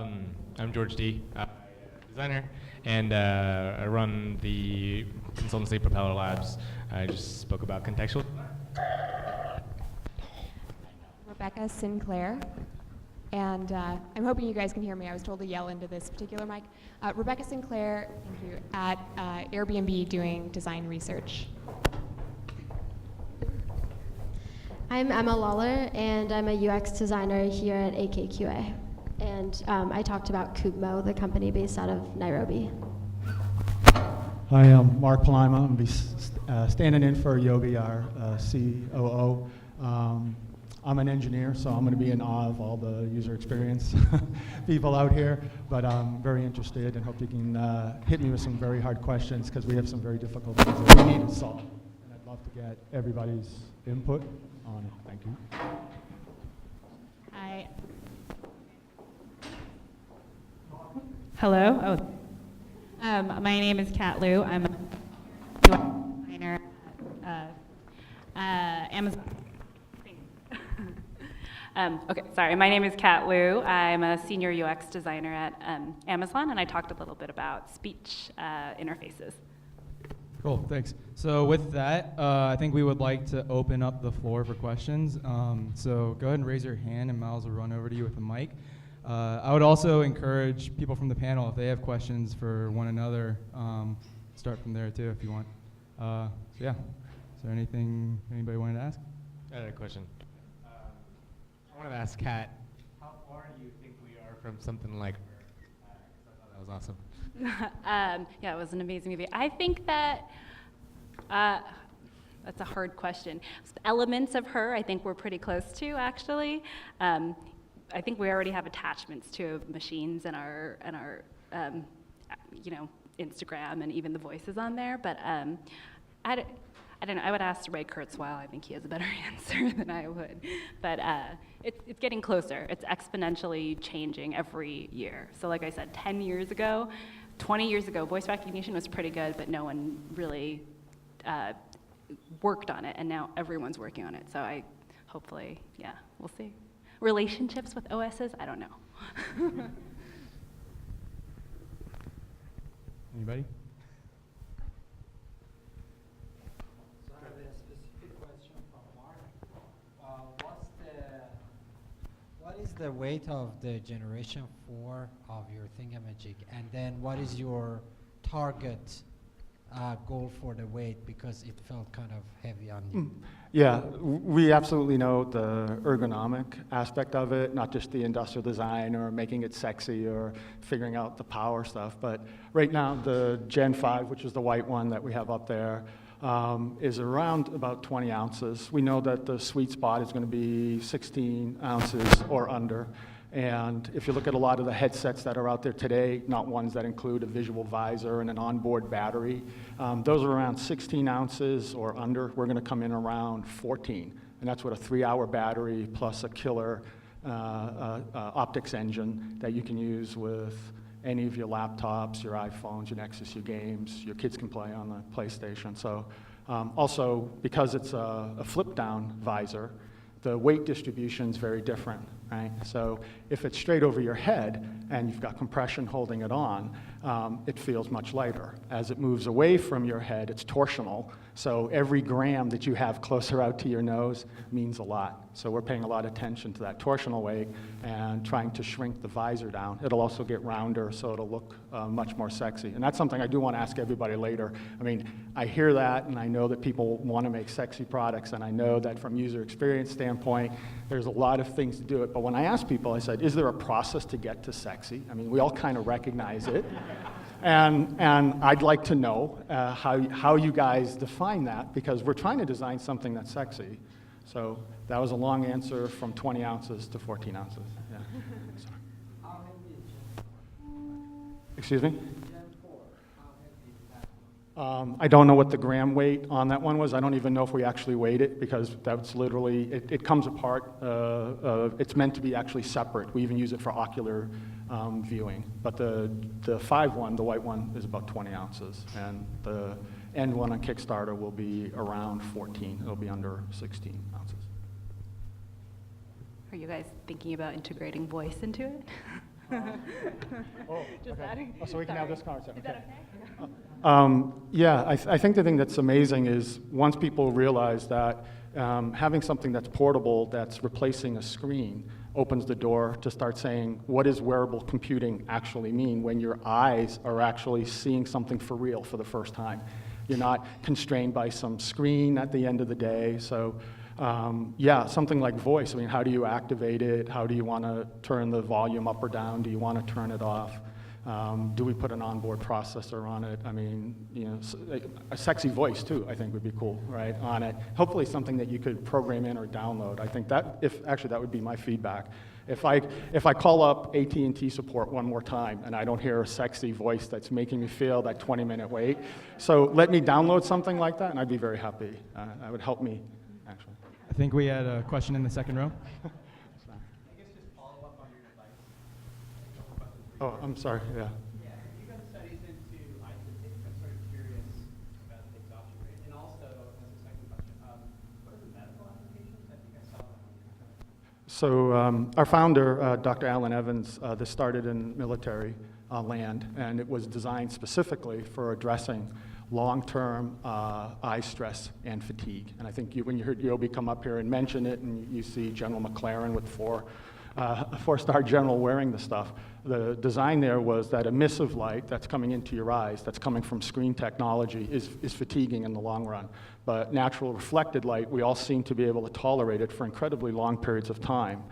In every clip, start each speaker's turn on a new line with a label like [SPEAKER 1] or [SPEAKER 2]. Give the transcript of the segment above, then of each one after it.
[SPEAKER 1] I'm George D. Designer, and I run the consultancy Propeller Labs. I just spoke about contextual.
[SPEAKER 2] Rebbeca Sinclair, and I'm hoping you guys can hear me. I was told to yell into this particular mic. Rebbeca Sinclair, thank you, at Airbnb doing design research.
[SPEAKER 3] I'm Emma Lawler, and I'm a UX designer here at AKQA. And I talked about Kubmo, the company based out of Nairobi.
[SPEAKER 4] Hi, I'm Mark Palima. I'm going to be standing in for Yobie, our COO. I'm an engineer, so I'm going to be in awe of all the user experience people out here. But I'm very interested and hope you can hit me with some very hard questions because we have some very difficult things that we need to solve. And I'd love to get everybody's input on it. Thank you.
[SPEAKER 5] Hi. Hello. My name is Kat Liu. I'm a designer at Amazon. Okay, sorry. My name is Kat Liu. I'm a senior UX designer at Amazon, and I talked a little bit about speech interfaces.
[SPEAKER 6] Cool, thanks. So with that, I think we would like to open up the floor for questions. So go ahead and raise your hand, and Miles will run over to you with a mic. I would also encourage people from the panel, if they have questions for one another, start from there too if you want. So yeah, is there anything anybody wanted to ask?
[SPEAKER 1] I had a question. I wanted to ask Kat, how far do you think we are from something like her? I thought that was awesome.
[SPEAKER 5] Yeah, it was an amazing movie. I think that that's a hard question. Elements of her, I think we're pretty close to, actually. I think we already have attachments to machines and our Instagram and even the voices on there. But I don't know. I would ask Ray Kurzweil. I think he has a better answer than I would. But it's getting closer. It's exponentially changing every year. So like I said, 10 years ago, 20 years ago, voice recognition was pretty good, but no one really worked on it. And now everyone's working on it. So hopefully, yeah, we'll see. Relationships with OSs, I don't know.
[SPEAKER 6] Anybody?
[SPEAKER 7] So I have a specific question from Mark. What is the weight of the generation 4 of your thingamajig, and then what is your target goal for the weight, because it felt kind of heavy on you?
[SPEAKER 4] Yeah, we absolutely know the ergonomic aspect of it, not just the industrial design or making it sexy or figuring out the power stuff. But right now, the Gen 5, which is the white one that we have up there, is around about 20 ounces. We know that the sweet spot is going to be 16 ounces or under. And if you look at a lot of the headsets that are out there today, not ones that include a visual visor and an onboard battery, those are around 16 ounces or under. We're going to come in around 14. And that's with a 3-hour battery plus a killer optics engine that you can use with any of your laptops, your iPhones, your Nexus, your games. Your kids can play on the PlayStation. So also, because it's a flip-down visor, the weight distribution is very different, right? So if it's straight over your head and you've got compression holding it on, it feels much lighter. As it moves away from your head, it's torsional. So every gram that you have closer out to your nose means a lot. So we're paying a lot of attention to that torsional weight and trying to shrink the visor down. It'll also get rounder, so it'll look much more sexy. And that's something I do want to ask everybody later. I mean, I hear that, and I know that people want to make sexy products, and I know that from user experience standpoint, there's a lot of things to do it. But when I ask people, I said, is there a process to get to sexy? I mean, we all kind of recognize it. And I'd like to know how you guys define that, because we're trying to design something that's sexy. So that was a long answer from 20 ounces to 14 ounces. Yeah. Sorry.
[SPEAKER 7] How heavy is Gen 4?
[SPEAKER 4] Excuse me?
[SPEAKER 7] Gen 4, how heavy is that one?
[SPEAKER 4] I don't know what the gram weight on that one was. I don't even know if we actually weighed it, because that's literally, it comes apart. It's meant to be actually separate. We even use it for ocular viewing. But the 5 one, the white one, is about 20 ounces. And the end one on Kickstarter will be around 14. It'll be under 16 ounces.
[SPEAKER 5] Are you guys thinking about integrating voice into it? Just adding.
[SPEAKER 4] Oh, so we can have
[SPEAKER 5] Sorry.
[SPEAKER 4] this conversation.
[SPEAKER 5] Is that okay?
[SPEAKER 4] Yeah, I think the thing that's amazing is once people realize that having something that's portable, that's replacing a screen, opens the door to start saying, what does wearable computing actually mean when your eyes are actually seeing something for real for the first time? You're not constrained by some screen at the end of the day. So yeah, something like voice. I mean, how do you activate it? How do you want to turn the volume up or down? Do you want to turn it off? Do we put an onboard processor on it? I mean, you know, a sexy voice too, I think would be cool, right, on it. Hopefully something that you could program in or download. I think that, actually that would be my feedback. If I call up AT&T support one more time and I don't hear a sexy voice that's making me feel that 20-minute wait, so let me download something like that and I'd be very happy. That would help me, actually.
[SPEAKER 6] I think we had a question in the second row.
[SPEAKER 4] Oh, I'm sorry, yeah.
[SPEAKER 1] Yeah, you've done studies into eye physics. I'm sort of curious about the adoption rate. And also, as a second question, what are the medical applications? I think I saw that one.
[SPEAKER 4] So our founder, Dr. Alan Evans, this started in military land, and it was designed specifically for addressing long-term eye stress and fatigue. And I think when you heard Yobie come up here and mention it, and you see General McLaren with a four-star general wearing the stuff, the design there was that emissive light that's coming into your eyes, that's coming from screen technology, is fatiguing in the long run. But natural reflected light, we all seem to be able to tolerate it for incredibly long periods of time.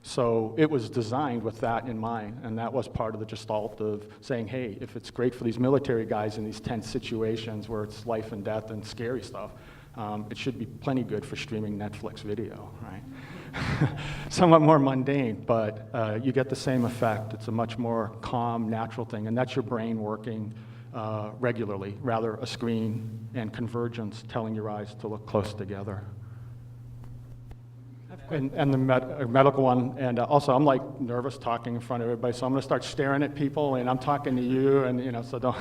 [SPEAKER 4] So it was designed with that in mind, and that was part of the gestalt of saying, hey, if it's great for these military guys in these tense situations where it's life and death and scary stuff, it should be plenty good for streaming Netflix video, right? Somewhat more mundane, but you get the same effect. It's a much more calm, natural thing, and that's your brain working regularly, rather a screen and convergence telling your eyes to look close together. And the medical one, and also I'm like nervous talking in front of everybody, so I'm gonna start staring at people, and I'm talking to you, and you know, so don't.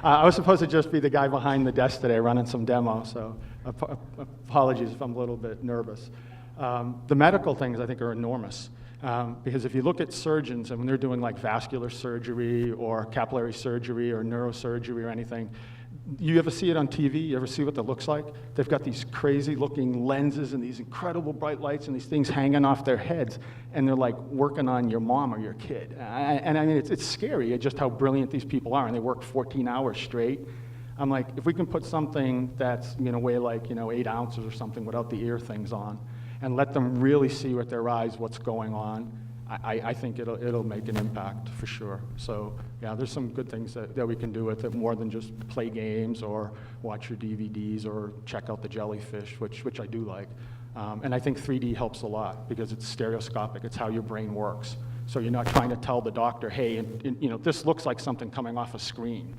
[SPEAKER 4] I was supposed to just be the guy behind the desk today running some demo, so apologies if I'm a little bit nervous. The medical things I think are enormous, because if you look at surgeons and when they're doing like vascular surgery or capillary surgery or neurosurgery or anything, you ever see it on TV? You ever see what that looks like? They've got these crazy looking lenses and these incredible bright lights and these things hanging off their heads, and they're like working on your mom or your kid. And I mean, it's scary just how brilliant these people are, and they work 14 hours straight. I'm like, if we can put something that's, you know, weigh like, you know, 8 ounces or something without the ear things on, and let them really see with their eyes what's going on, I think it'll make an impact for sure. So yeah, there's some good things that we can do with it, more than just play games or watch your DVDs or check out the jellyfish, which I do like. And I think 3D helps a lot because it's stereoscopic. It's how your brain works. So you're not trying to tell the doctor, hey, you know, this looks like something coming off a screen.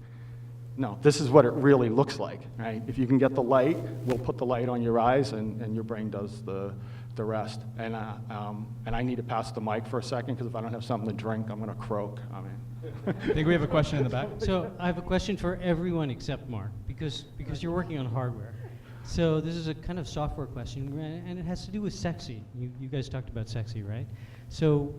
[SPEAKER 4] No, this is what it really looks like, right? If you can get the light, we'll put the light on your eyes, and your brain does the rest. And I need to pass the mic for a second, because if I don't have something to drink, I'm going to croak. I mean.
[SPEAKER 6] I think we have a question in the back.
[SPEAKER 8] So I have a question for everyone except Mark, because you're working on hardware. So this is a kind of software question, and it has to do with sexy. You guys talked about sexy, right? So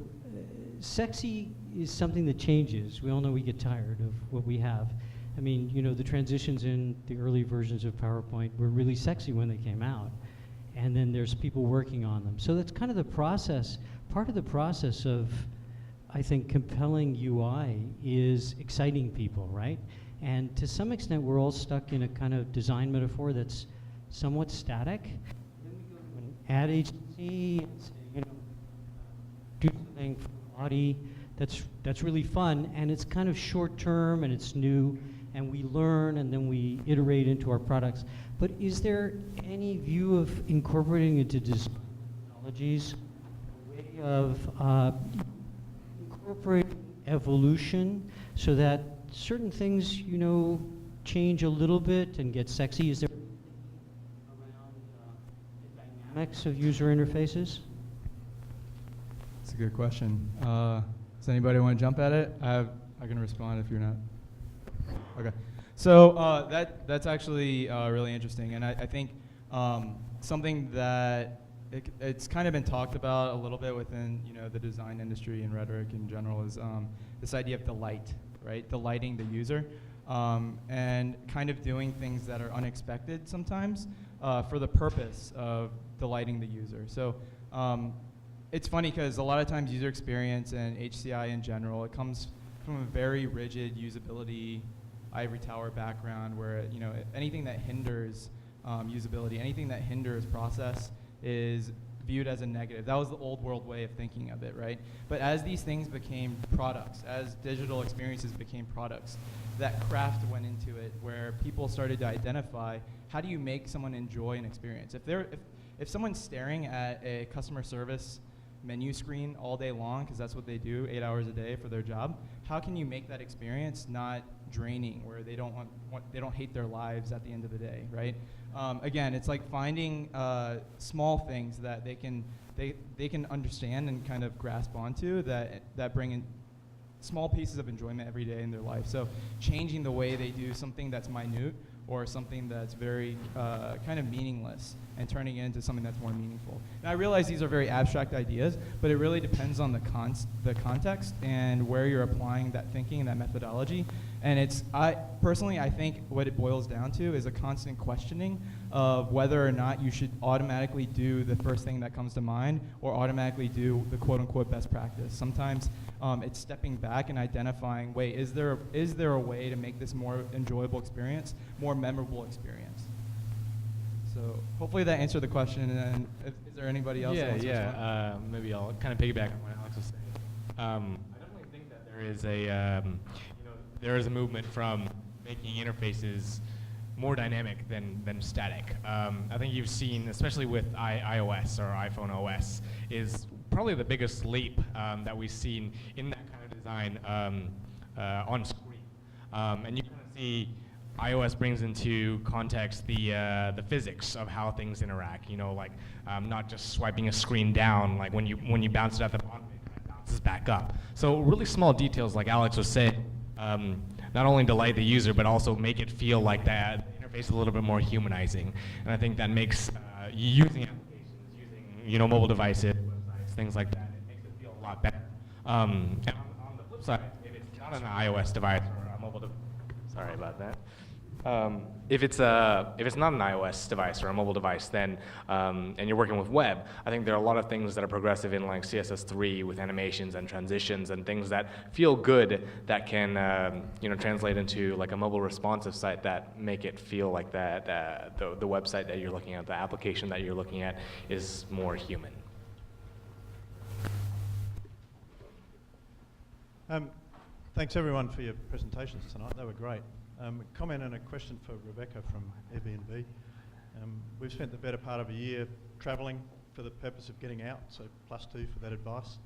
[SPEAKER 8] sexy is something that changes. We all know we get tired of what we have. I mean, you know, the transitions in the early versions of PowerPoint were really sexy when they came out. And then there's people working on them. So that's kind of the process. Part of the process of, I think, compelling UI is exciting people, right? And to some extent, we're all stuck in a kind of design metaphor that's somewhat static. Then we go to an ad agency and say, you know, do something for the body that's really fun, and it's kind of short term and it's new, and we learn and then we iterate into our products. But is there any view of incorporating into design technologies a way of incorporating evolution so that certain things, you know, change a little bit and get sexy? Is there around the dynamics of user interfaces?
[SPEAKER 6] That's a good question. Does anybody want to jump at it? I can respond if you're not. Okay. So that's actually really interesting, and I think something that it's kind of been talked about a little bit within the design industry and rhetoric in general is this idea of delight, right? Delighting the user, and kind of doing things that are unexpected sometimes for the purpose of delighting the user. So it's funny because a lot of times user experience and HCI in general, it comes from a very rigid usability ivory tower background where anything that hinders usability, anything that hinders process is viewed as a negative. That was the old world way of thinking of it, right? But as these things became products, as digital experiences became products, that craft went into it where people started to identify how do you make someone enjoy an experience. If someone's staring at a customer service menu screen all day long, because that's what they do 8 hours a day for their job, how can you make that experience not draining, where they don't they don't hate their lives at the end of the day, right? Again, it's like finding small things that they can understand and kind of grasp onto that bring in small pieces of enjoyment every day in their life. So changing the way they do something that's minute or something that's very kind of meaningless and turning it into something that's more meaningful. And I realize these are very abstract ideas, but it really depends on the context and where you're applying that thinking and that methodology. And I think what it boils down to is a constant questioning of whether or not you should automatically do the first thing that comes to mind or automatically do the quote-unquote best practice. Sometimes it's stepping back and identifying, wait, is there a way to make this more enjoyable experience, more memorable experience? So hopefully that answered the question. And then is there anybody else? That wants to respond?
[SPEAKER 9] Maybe I'll kind of piggyback on what Alex was saying. I definitely think that there is a movement from making interfaces more dynamic than static. I think you've seen, especially with iOS or iPhone OS, is probably the biggest leap that we've seen in that kind of design on screen. And you kind of see iOS brings into context the physics of how things interact. Not just swiping a screen down, like when you bounce it at the bottom, it kind of bounces back up. So really small details, like Alex was saying, not only delight the user, but also make it feel like that interface is a little bit more humanizing. And I think that makes using applications, using mobile devices, websites, things like that, it makes it feel a lot better. And on the flip side, if it's not an iOS device or a mobile device, sorry about that. If it's not an iOS device or a mobile device, then and you're working with web, I think there are a lot of things that are progressive in like CSS3 with animations and transitions and things that feel good that can translate into like a mobile responsive site that make it feel like that the website that you're looking at, the application that you're looking at, is more human.
[SPEAKER 10] Thanks everyone for your presentations tonight. They were great. A comment and a question for Rebecca from Airbnb. We've spent the better part of a year travelling for the purpose of getting out, so +2 for that advice.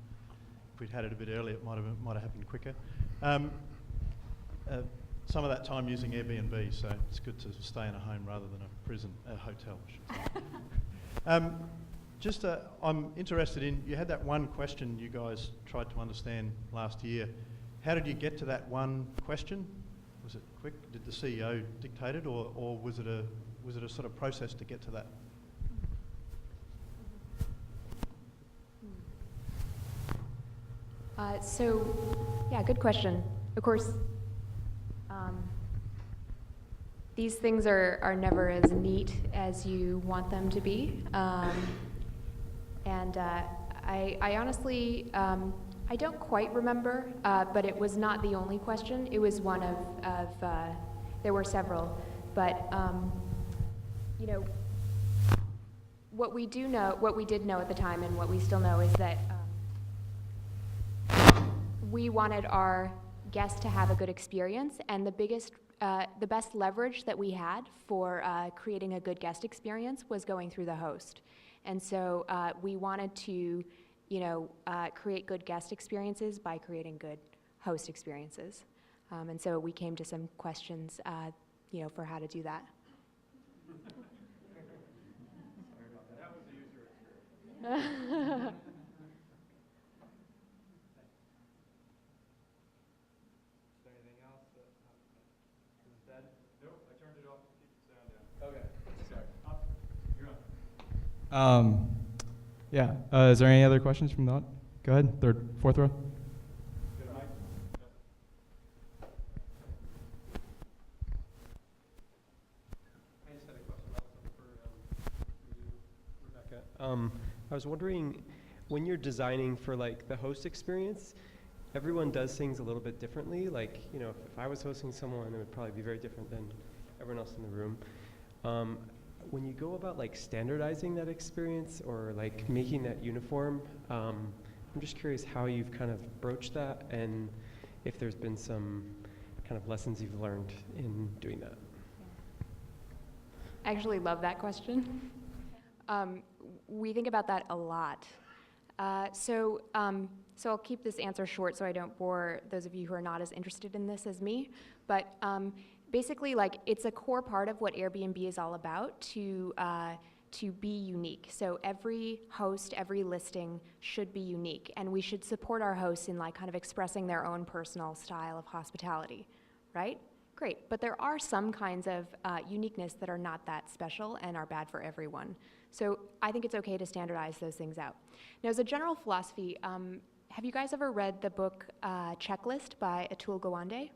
[SPEAKER 10] If we'd had it a bit earlier, it might have happened quicker. Some of that time using Airbnb, so it's good to stay in a home rather than a hotel, I should say. I'm interested in, you had that one question you guys tried to understand last year. How did you get to that one question? Was it quick? Did the CEO dictate it, or was it a sort of process to get to that?
[SPEAKER 2] Good question. Of course, these things are never as neat as you want them to be, and I honestly. I don't quite remember, but it was not the only question. It was one of there were several, but what we did know at the time, and what we still know, is that we wanted our guests to have a good experience, and the best leverage that we had for creating a good guest experience was going through the host, and so we wanted to. Create good guest experiences by creating good host experiences. And so we came to some questions, for how to do that.
[SPEAKER 6] Sorry about that. That was the user experience. Is there anything else? Is it dead? Nope, I turned it off to keep the sound down. Okay, sorry. You're on. Yeah. Is there any other questions from the audience? Go ahead. Third, fourth row.
[SPEAKER 11] I just had a question also for you, Rebecca. I was wondering, when you're designing for like the host experience, everyone does things a little bit differently. Like, you know, if I was hosting someone, it would probably be very different than everyone else in the room. When you go about like standardizing that experience or like making that uniform, I'm just curious how you've kind of broached that and if there's been some kind of lessons you've learned in doing that.
[SPEAKER 2] I actually love that question. We think about that a lot. So I'll keep this answer short so I don't bore those of you who are not as interested in this as me. But basically, like, it's a core part of what Airbnb is all about to be unique. So every host, every listing should be unique, and we should support our hosts in like kind of expressing their own personal style of hospitality, right? Great, but there are some kinds of uniqueness that are not that special and are bad for everyone. So I think it's okay to standardize those things out. Now, as a general philosophy, have you guys ever read the book Checklist by Atul Gawande?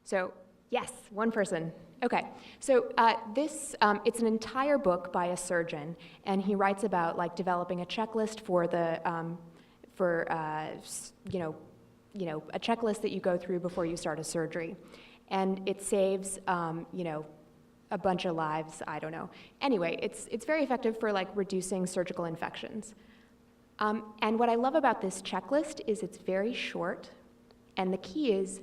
[SPEAKER 2] So, yes, one person. Okay, so it's an entire book by a surgeon, and he writes about like developing a checklist for the, a checklist that you go through before you start a surgery. And it saves, a bunch of lives, I don't know. Anyway, it's very effective for like reducing surgical infections. And what I love about this checklist is it's very short, and the key is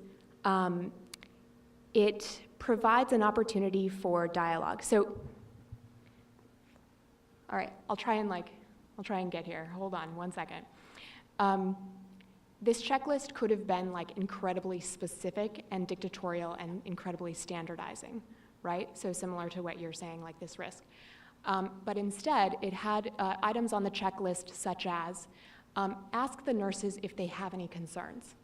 [SPEAKER 2] it provides an opportunity for dialogue. So, all right, I'll try and get here. Hold on one second. This checklist could have been like incredibly specific and dictatorial and incredibly standardizing, right? So similar to what you're saying, like this risk. But instead, it had items on the checklist such as, ask the nurses if they have any concerns.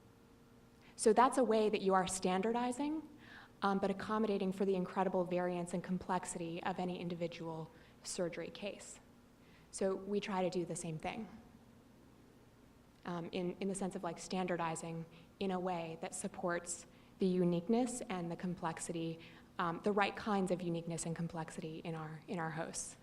[SPEAKER 2] So that's a way that you are standardizing, but accommodating for the incredible variance and complexity of any individual surgery case. So we try to do the same thing in the sense of like standardizing in a way that supports the uniqueness and the complexity, the right kinds of uniqueness and complexity in our hosts.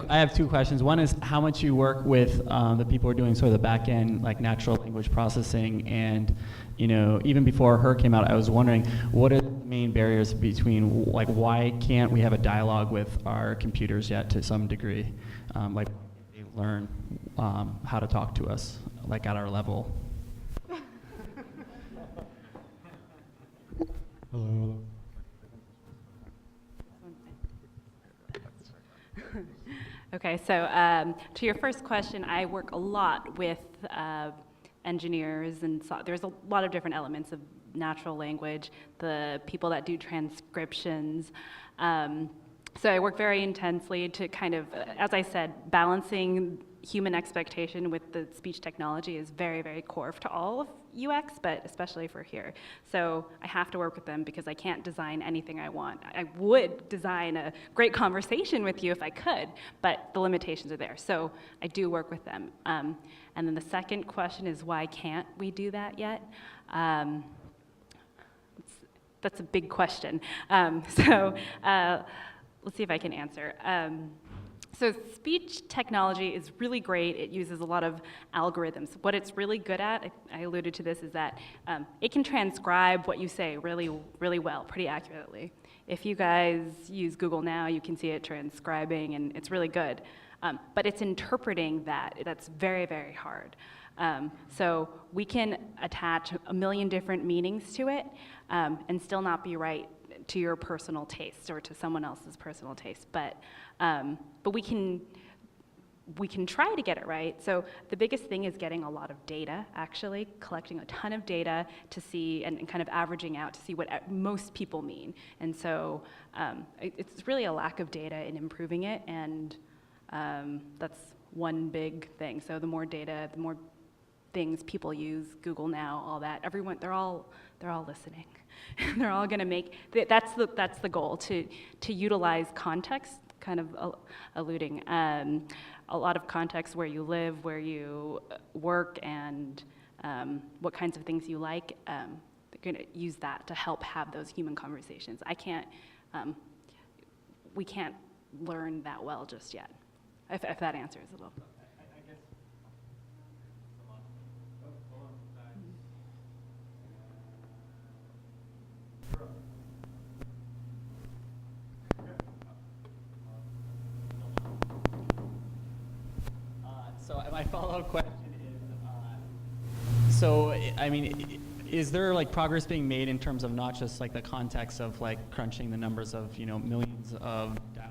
[SPEAKER 12] I have two questions. One is how much you work with the people who are doing sort of the back end, like natural language processing, and even before her came out, I was wondering what are the main barriers between like why can't we have a dialogue with our computers yet to some degree, like they learn how to talk to us like at our level.
[SPEAKER 6] Hello.
[SPEAKER 5] Okay, so to your first question, I work a lot with engineers, and there's a lot of different elements of natural language, the people that do transcriptions. So I work very intensely to kind of, as I said, balancing human expectation with the speech technology is very, very core to all of UX, but especially for here. So I have to work with them because I can't design anything I want. I would design a great conversation with you if I could, but the limitations are there. So I do work with them. And then the second question is, why can't we do that yet? That's a big question. Let's see if I can answer. So speech technology is really great. It uses a lot of algorithms. What it's really good at, I alluded to this, is that it can transcribe what you say really, really well, pretty accurately. If you guys use Google now, you can see it transcribing, and it's really good. But it's interpreting that's very, very hard. So we can attach a million different meanings to it and still not be right to your personal taste or to someone else's personal taste. But we can we can try to get it right. So the biggest thing is getting a lot of data, actually, collecting a ton of data to see and kind of averaging out to see what most people mean. And so it's really a lack of data in improving it, and that's one big thing. So the more data, the more things people use, Google Now, all that, everyone, they're all listening. They're all gonna make, that's the goal, to utilize context, kind of alluding, a lot of context where you live, where you work, and what kinds of things you like. They're gonna use that to help have those human conversations. We can't learn that well just yet, if that answers a little.
[SPEAKER 12] So my follow-up question is, I mean, is there like progress being made in terms of not just like the context of like crunching the numbers of, you know, millions of dial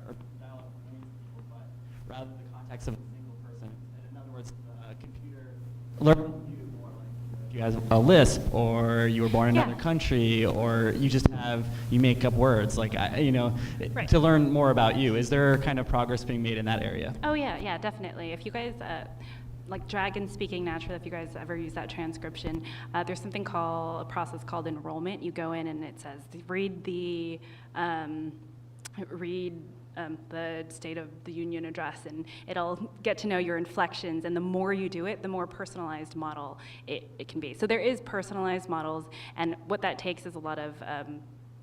[SPEAKER 12] people, but rather the context of a single person? In other words, a computer learning you more like if you have a lisp, or you were born in another country, or you make up words, like,
[SPEAKER 5] Right.
[SPEAKER 12] to learn more about you. Is there kind of progress being made in that area?
[SPEAKER 5] Oh yeah, definitely. If you guys, like Dragon Speaking Natural, if you guys ever use that transcription, there's a process called enrollment. You go in and it says, read the State of the Union address, and it'll get to know your inflections, and the more you do it, the more personalized model it can be. So there is personalized models, and what that takes is a lot of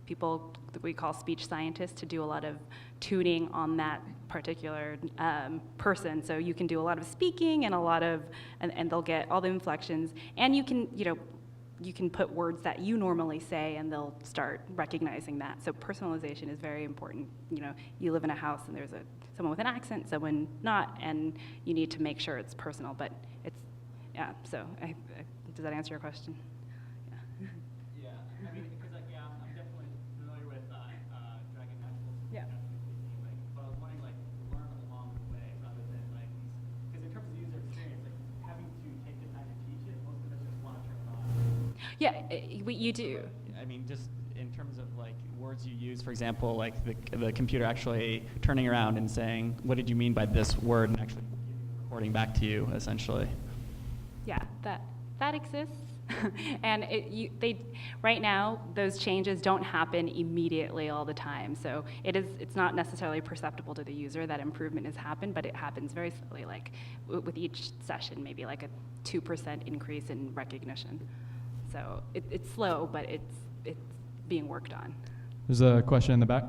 [SPEAKER 5] people that we call speech scientists to do a lot of tuning on that particular person. So you can do a lot of speaking and and they'll get all the inflections, and you can put words that you normally say, and they'll start recognizing that. So personalization is very important. You live in a house and there's someone with an accent, someone not, and you need to make sure it's personal, but so does that answer your question?
[SPEAKER 12] Yeah, I mean, because I'm definitely familiar with Dragon Naturals.
[SPEAKER 5] Yeah.
[SPEAKER 12] But I was wondering, like, learn along the way rather than like, because in terms of user experience, like having to take the time to teach it, most of us just want to turn it on.
[SPEAKER 5] Yeah, you do.
[SPEAKER 12] I mean, just in terms of like words you use, for example, like the computer actually turning around and saying, "What did you mean by this word?" and actually reporting back to you, essentially.
[SPEAKER 5] Yeah, that exists. And right now, those changes don't happen immediately all the time. So it's not necessarily perceptible to the user that improvement has happened, but it happens very slowly, like with each session, maybe like a 2% increase in recognition. So it's slow, but it's being worked on.
[SPEAKER 6] There's a question in the back.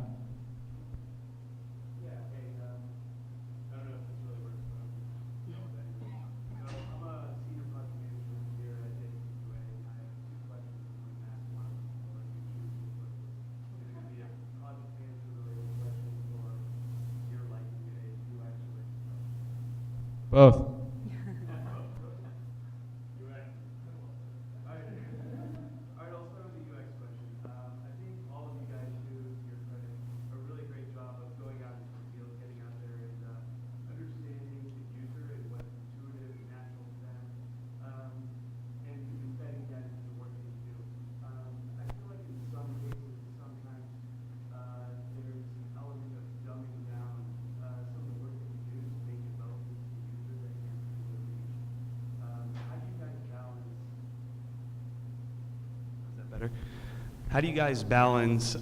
[SPEAKER 6] Both.
[SPEAKER 13] How do you guys balance,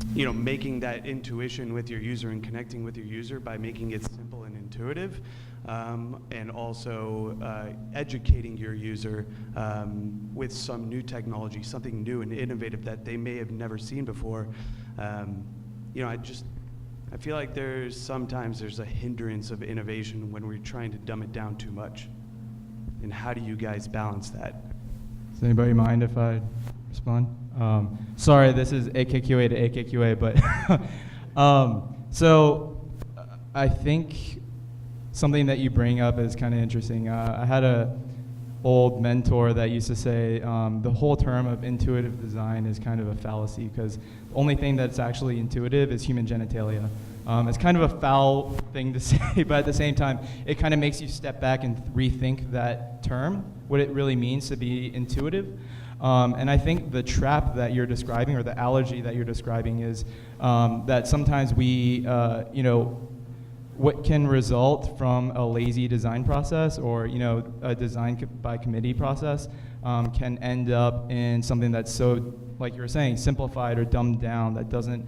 [SPEAKER 13] making that intuition with your user and connecting with your user by making it simple and intuitive, and also educating your user with some new technology, something new and innovative that they may have never seen before? I feel like sometimes there's a hindrance of innovation when we're trying to dumb it down too much. And how do you guys balance that?
[SPEAKER 6] Does anybody mind if I respond? Sorry, this is AKQA to AKQA, but so I think something that you bring up is kind of interesting. I had a old mentor that used to say the whole term of intuitive design is kind of a fallacy, because the only thing that's actually intuitive is human genitalia. It's kind of a foul thing to say, but at the same time, it kind of makes you step back and rethink that term, what it really means to be intuitive. And I think the trap that you're describing, or the allergy that you're describing, is that sometimes we, what can result from a lazy design process, or a design by committee process, can end up in something that's so, like you were saying, simplified or dumbed down, that doesn't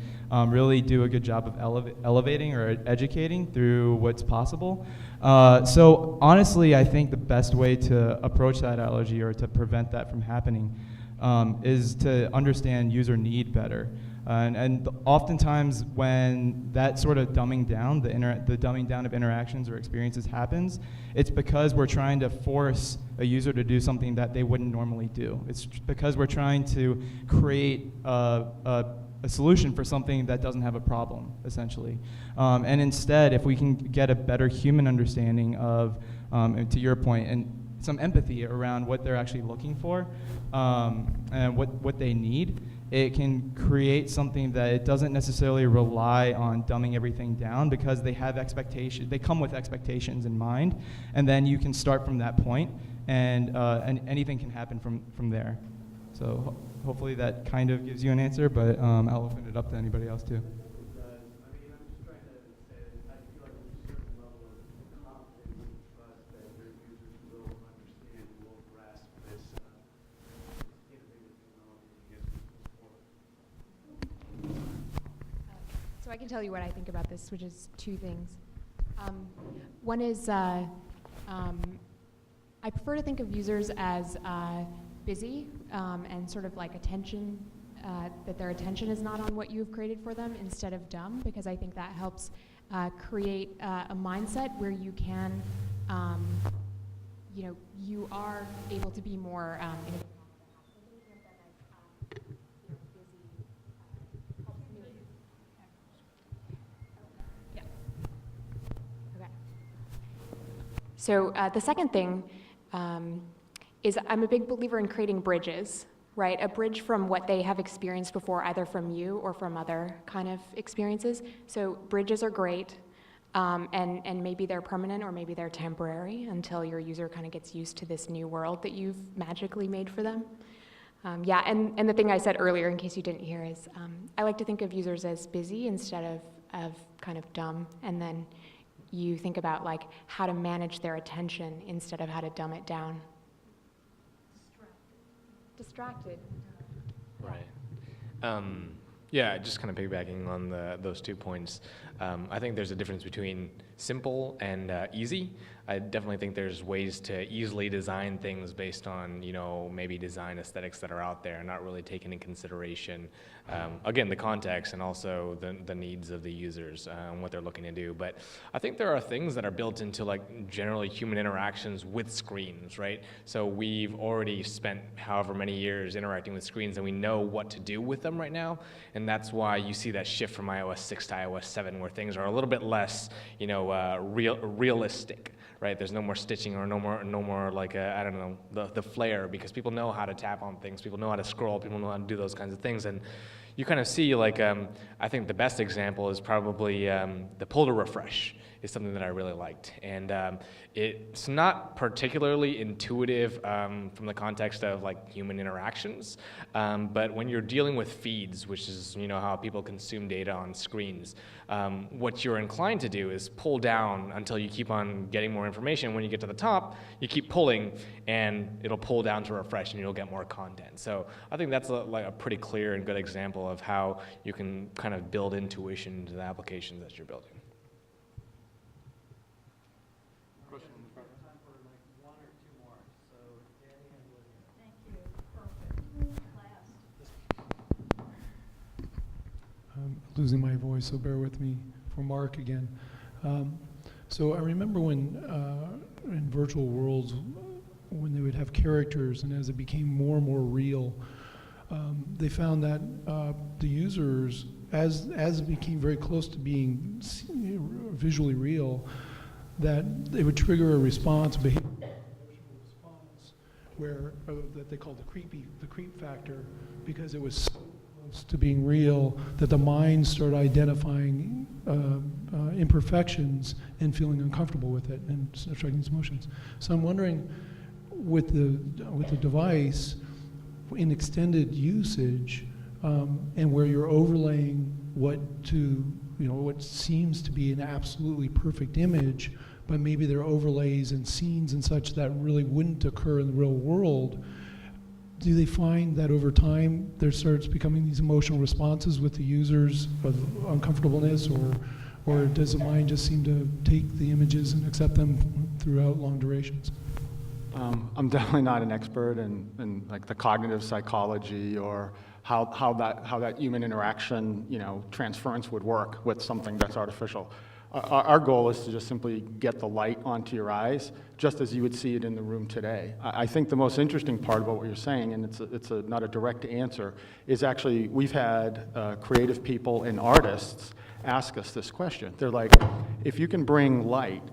[SPEAKER 6] really do a good job of elevating or educating through what's possible. So honestly, I think the best way to approach that allergy, or to prevent that from happening, is to understand user need better. And oftentimes when that sort of dumbing down, the dumbing down of interactions or experiences happens, it's because we're trying to force a user to do something that they wouldn't normally do. It's because we're trying to create a solution for something that doesn't have a problem, essentially. And instead, if we can get a better human understanding of, and to your point, and some empathy around what they're actually looking for, and what they need, it can create something that it doesn't necessarily rely on dumbing everything down, because they have expectations. They come with expectations in mind, and then you can start from that point, and anything can happen from there. So hopefully that kind of gives you an answer, but I'll open it up to anybody else too.
[SPEAKER 2] So I can tell you what I think about this, which is two things. One is I prefer to think of users as busy and sort of like attention, that their attention is not on what you've created for them, instead of dumb, because I think that helps create a mindset where you can, you are able to be more So the second thing is I'm a big believer in creating bridges, right? A bridge from what they have experienced before, either from you or from other kind of experiences. So bridges are great, and maybe they're permanent or maybe they're temporary until your user kind of gets used to this new world that you've magically made for them. And the thing I said earlier, in case you didn't hear, is I like to think of users as busy instead of kind of dumb, and then you think about like how to manage their attention instead of how to dumb it down. Distracted.
[SPEAKER 9] Right. Yeah, just kind of piggybacking on those 2 points. I think there's a difference between simple and easy. I definitely think there's ways to easily design things based on, maybe design aesthetics that are out there, and not really taking into consideration, again, the context and also the needs of the users and what they're looking to do. But I think there are things that are built into like generally human interactions with screens, right? So we've already spent however many years interacting with screens, and we know what to do with them right now. And that's why you see that shift from iOS 6 to iOS 7, where things are a little bit less, realistic. Right, there's no more stitching or no more like I don't know, the flair, because people know how to tap on things, people know how to scroll, people know how to do those kinds of things, and you kind of see like I think the best example is probably the pull to refresh is something that I really liked, and it's not particularly intuitive from the context of like human interactions, but when you're dealing with feeds, which is how people consume data on screens, what you're inclined to do is pull down until you keep on getting more information. When you get to the top, you keep pulling, and it'll pull down to refresh, and you'll get more content. So I think that's like a pretty clear and good example of how you can kind of build intuition into the applications that you're building.
[SPEAKER 14] Losing my voice, so bear with me for Mark again. So I remember when in virtual worlds, when they would have characters, and as it became more and more real, they found that the users, as it became very close to being visually real, that they would trigger a response, a behavioral response, where that they called the creep factor, because it was so close to being real, that the mind started identifying imperfections and feeling uncomfortable with it and striking these emotions. So I'm wondering, with the device, in extended usage, and where you're overlaying what seems to be an absolutely perfect image, but maybe there are overlays and scenes and such that really wouldn't occur in the real world. Do they find that over time there starts becoming these emotional responses with the users of uncomfortableness, or does the mind just seem to take the images and accept them throughout long durations?
[SPEAKER 4] I'm definitely not an expert in like the cognitive psychology or how that human interaction, transference would work with something that's artificial. Our goal is to just simply get the light onto your eyes, just as you would see it in the room today. I think the most interesting part about what you're saying, and it's not a direct answer, is actually we've had creative people and artists ask us this question. They're like, if you can bring light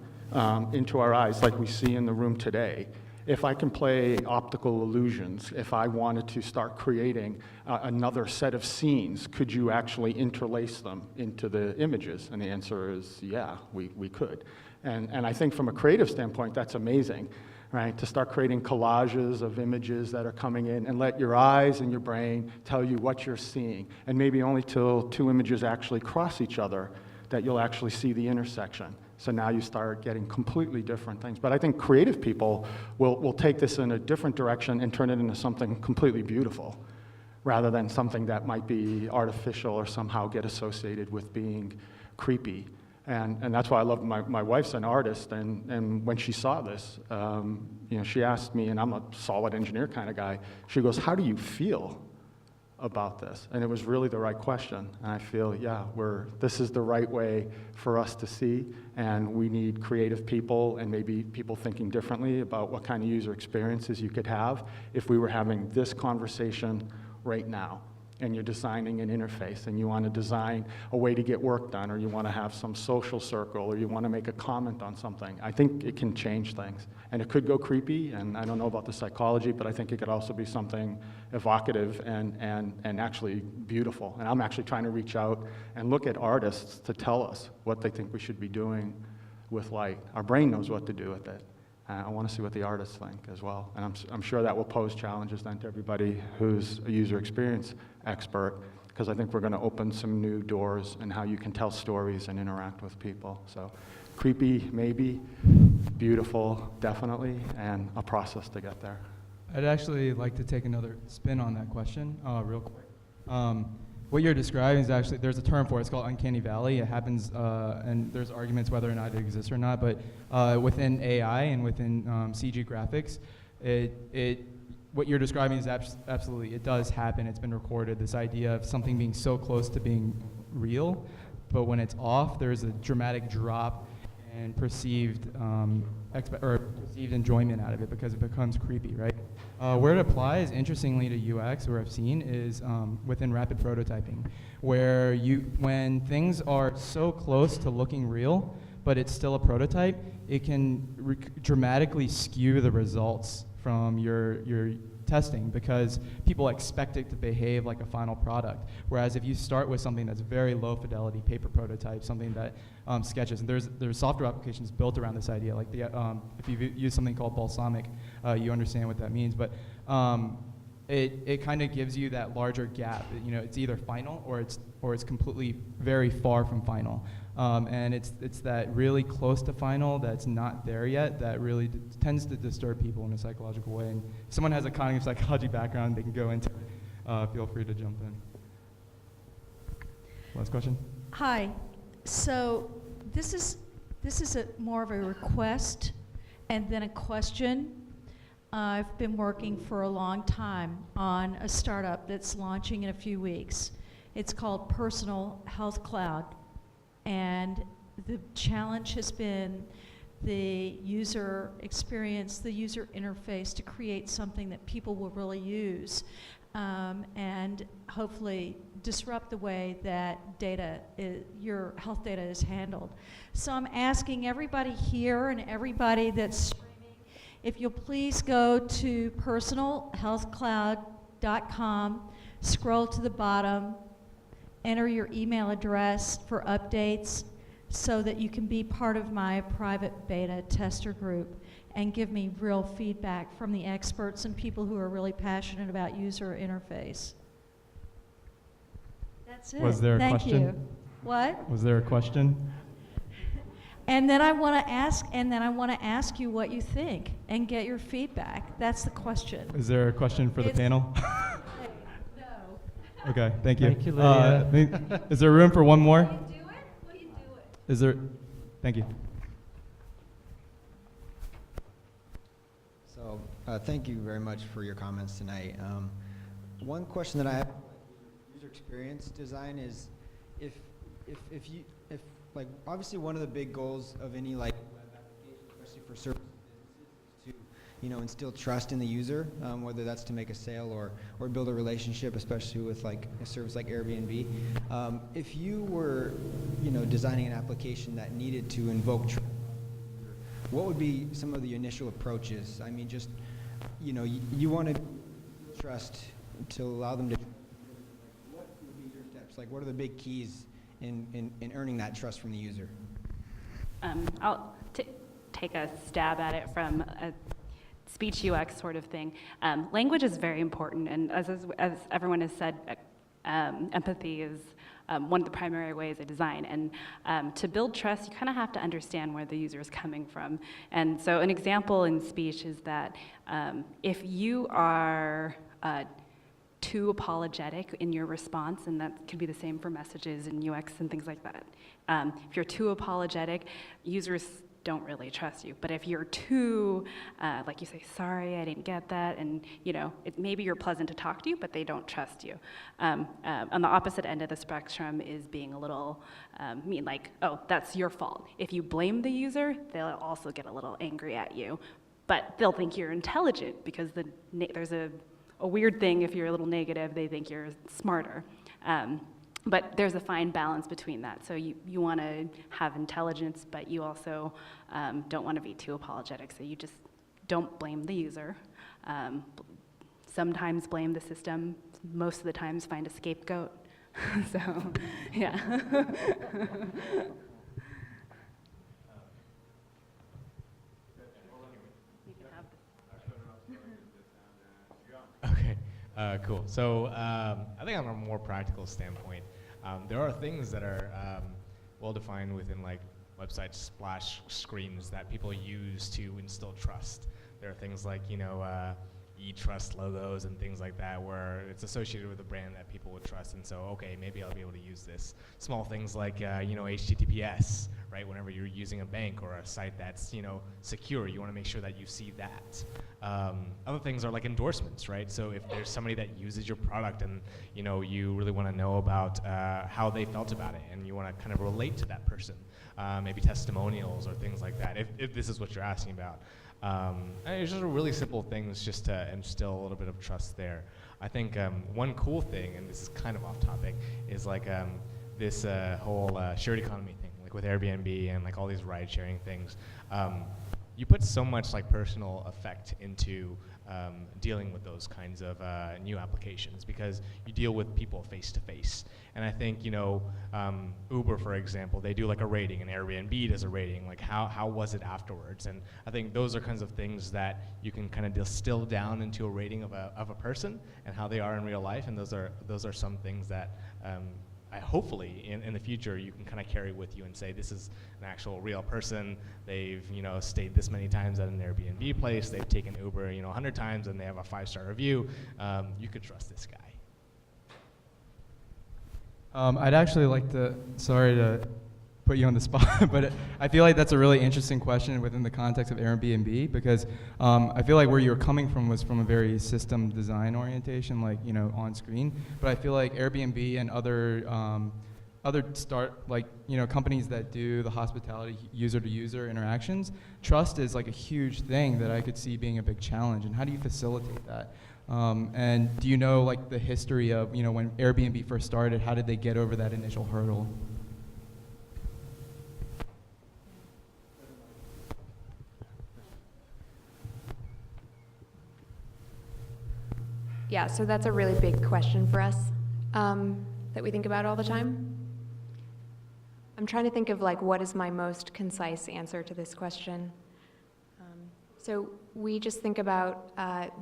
[SPEAKER 4] into our eyes like we see in the room today, if I can play optical illusions, if I wanted to start creating another set of scenes, could you actually interlace them into the images? And the answer is, yeah, we could. And I think from a creative standpoint, that's amazing, right? To start creating collages of images that are coming in and let your eyes and your brain tell you what you're seeing. And maybe only till two images actually cross each other that you'll actually see the intersection. So now you start getting completely different things. But I think creative people will take this in a different direction and turn it into something completely beautiful, rather than something that might be artificial or somehow get associated with being creepy. And that's why I love my wife's an artist, and when she saw this, she asked me, and I'm a solid engineer kind of guy, she goes, how do you feel about this? And it was really the right question. And I feel, yeah, this is the right way for us to see, and we need creative people and maybe people thinking differently about what kind of user experiences you could have if we were having this conversation right now. And you're designing an interface, and you want to design a way to get work done, or you want to have some social circle, or you want to make a comment on something. I think it can change things. And it could go creepy, and I don't know about the psychology, but I think it could also be something evocative and actually beautiful. And I'm actually trying to reach out and look at artists to tell us what they think we should be doing with light. Our brain knows what to do with it. I want to see what the artists think as well. And I'm sure that will pose challenges then to everybody who's a user experience expert, because I think we're going to open some new doors in how you can tell stories and interact with people. So creepy, maybe. Beautiful, definitely. And a process to get there.
[SPEAKER 6] I'd actually like to take another spin on that question real quick. What you're describing is actually, there's a term for it, it's called uncanny valley. It happens, and there's arguments whether or not it exists or not, but within AI and within CG graphics, what you're describing is absolutely, it does happen, it's been recorded, this idea of something being so close to being real, but when it's off, there's a dramatic drop in perceived enjoyment out of it because it becomes creepy, right? Where it applies, interestingly, to UX, where I've seen, is within rapid prototyping, where when things are so close to looking real, but it's still a prototype, it can dramatically skew the results from your testing, because people expect it to behave like a final product. Whereas if you start with something that's very low fidelity, paper prototype, something that sketches, and there's software applications built around this idea. Like if you use something called Balsamic, you understand what that means. But it kind of gives you that larger gap. It's either final or it's completely very far from final. And it's that really close to final that's not there yet that really tends to disturb people in a psychological way. And if someone has a cognitive psychology background, they can go into it. Feel free to jump in. Last question.
[SPEAKER 15] Hi. So this is more of a request and then a question. I've been working for a long time on a startup that's launching in a few weeks. It's called Personal Health Cloud. And the challenge has been the user experience, the user interface, to create something that people will really use, and hopefully disrupt the way that your health data is handled. So I'm asking everybody here and everybody that's streaming, if you'll please go to personalhealthcloud.com, scroll to the bottom, enter your email address for updates so that you can be part of my private beta tester group and give me real feedback from the experts and people who are really passionate about user interface. That's it.
[SPEAKER 6] Was there a
[SPEAKER 15] Thank
[SPEAKER 6] question?
[SPEAKER 15] you. What?
[SPEAKER 6] Was there a question?
[SPEAKER 15] And then I want to ask you what you think and get your feedback. That's the question.
[SPEAKER 6] Is there a question for the
[SPEAKER 15] It's-
[SPEAKER 6] panel?
[SPEAKER 15] No.
[SPEAKER 6] Okay, thank you.
[SPEAKER 8] Thank you, Lydia.
[SPEAKER 6] Is there room for one more?
[SPEAKER 15] Will you do it? Will you do it?
[SPEAKER 6] Is there? Thank you.
[SPEAKER 16] So, thank you very much for your comments tonight. One question that I have, user experience design, is if like obviously one of the big goals of any like web application, especially for service businesses, is to instill trust in the user, whether that's to make a sale or build a relationship, especially with like a service like Airbnb. If you were designing an application that needed to invoke trust, what would be some of the initial approaches? I mean, just you want to trust to allow them to. What would be your steps? Like, what are the big keys in earning that trust from the user?
[SPEAKER 5] I'll take a stab at it from a speech UX sort of thing. Language is very important, and as everyone has said, empathy is one of the primary ways I design. And to build trust, you kind of have to understand where the user is coming from. And so an example in speech is that if you are too apologetic in your response, and that could be the same for messages and UX and things like that. If you're too apologetic, users don't really trust you. But if you're too, like you say, sorry, I didn't get that, and maybe you're pleasant to talk to you, but they don't trust you. On the opposite end of the spectrum is being a little mean, like, oh, that's your fault. If you blame the user, they'll also get a little angry at you, but they'll think you're intelligent because there's a weird thing. If you're a little negative, they think you're smarter. But there's a fine balance between that. So you want to have intelligence, but you also don't want to be too apologetic. So you just don't blame the user. Sometimes blame the system. Most of the times find a scapegoat. So, yeah.
[SPEAKER 9] Okay, cool. So I think on a more practical standpoint, there are things that are well-defined within like website splash screens that people use to instill trust. There are things like, e-trust logos and things like that where it's associated with a brand that people would trust, and so, okay, maybe I'll be able to use this. Small things like, HTTPS, right? Whenever you're using a bank or a site that's, secure, you want to make sure that you see that. Other things are like endorsements, right? So if there's somebody that uses your product and, you really want to know about how they felt about it and you want to kind of relate to that person, maybe testimonials or things like that, if this is what you're asking about. It's just really simple things just to instill a little bit of trust there. I think one cool thing, and this is kind of off topic, is like this whole shared economy thing, like with Airbnb and like all these ride sharing things. You put so much like personal effect into dealing with those kinds of new applications because you deal with people face to face. And I think, Uber, for example, they do like a rating, and Airbnb does a rating, like how was it afterwards? And I think those are kinds of things that you can kind of distill down into a rating of a person and how they are in real life. And those are some things that hopefully in the future you can kind of carry with you and say, this is an actual real person. They've stayed this many times at an Airbnb place. They've taken Uber 100 times and they have a 5-star review. You could trust this guy.
[SPEAKER 6] I'd actually like to, sorry to put you on the spot, but I feel like that's a really interesting question within the context of Airbnb because I feel like where you were coming from was from a very system design orientation, like, on screen. But I feel like Airbnb and other companies that do the hospitality user-to-user interactions, trust is like a huge thing that I could see being a big challenge. And how do you facilitate that? And do you know like the history of, when Airbnb first started, how did they get over that initial hurdle?
[SPEAKER 2] Yeah, so that's a really big question for us that we think about all the time. I'm trying to think of like what is my most concise answer to this question. So we just think about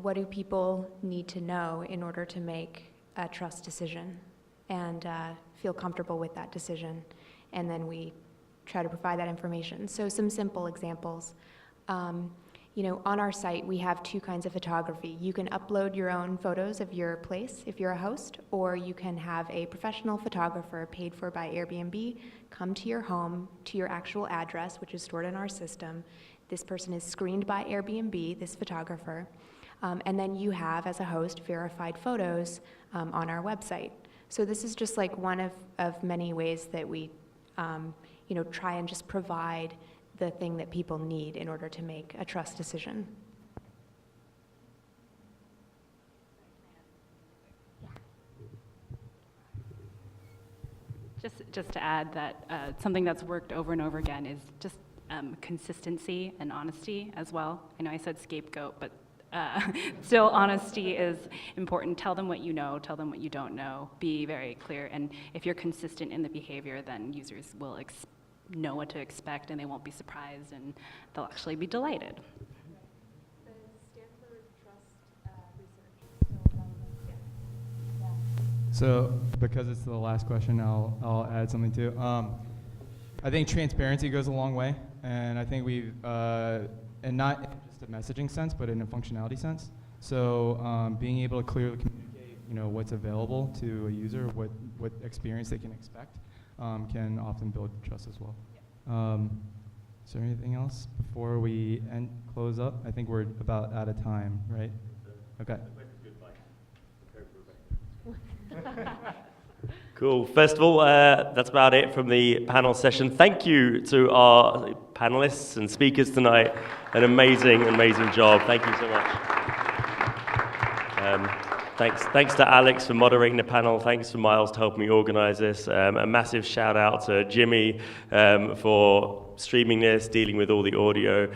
[SPEAKER 2] what do people need to know in order to make a trust decision and feel comfortable with that decision, and then we try to provide that information. So some simple examples. On our site, we have two kinds of photography. You can upload your own photos of your place if you're a host, or you can have a professional photographer paid for by Airbnb come to your home, to your actual address, which is stored in our system. This person is screened by Airbnb, this photographer, and then you have, as a host, verified photos on our website. So this is just like one of many ways that we try and just provide the thing that people need in order to make a trust decision.
[SPEAKER 5] Just to add that something that's worked over and over again is just consistency and honesty as well. I know I said scapegoat, but still honesty is important. Tell them what you know, tell them what you don't know. Be very clear, and if you're consistent in the behavior, then users will know what to expect, and they won't be surprised, and they'll actually be delighted.
[SPEAKER 6] So, because it's the last question, I'll add something too. I think transparency goes a long way, and I think we've, and not in just a messaging sense, but in a functionality sense. So, being able to clearly communicate, what's available to a user, what experience they can expect, can often build trust as well. Is there anything else before we close up? I think we're about out of time, right? Okay.
[SPEAKER 17] Cool. First of all, that's about it from the panel session. Thank you to our panelists and speakers tonight. An amazing job. Thank you so much. Thanks to Alex for moderating the panel. Thanks to Miles to help me organize this. A massive shout out to Jimmy for streaming this, dealing with all the audio.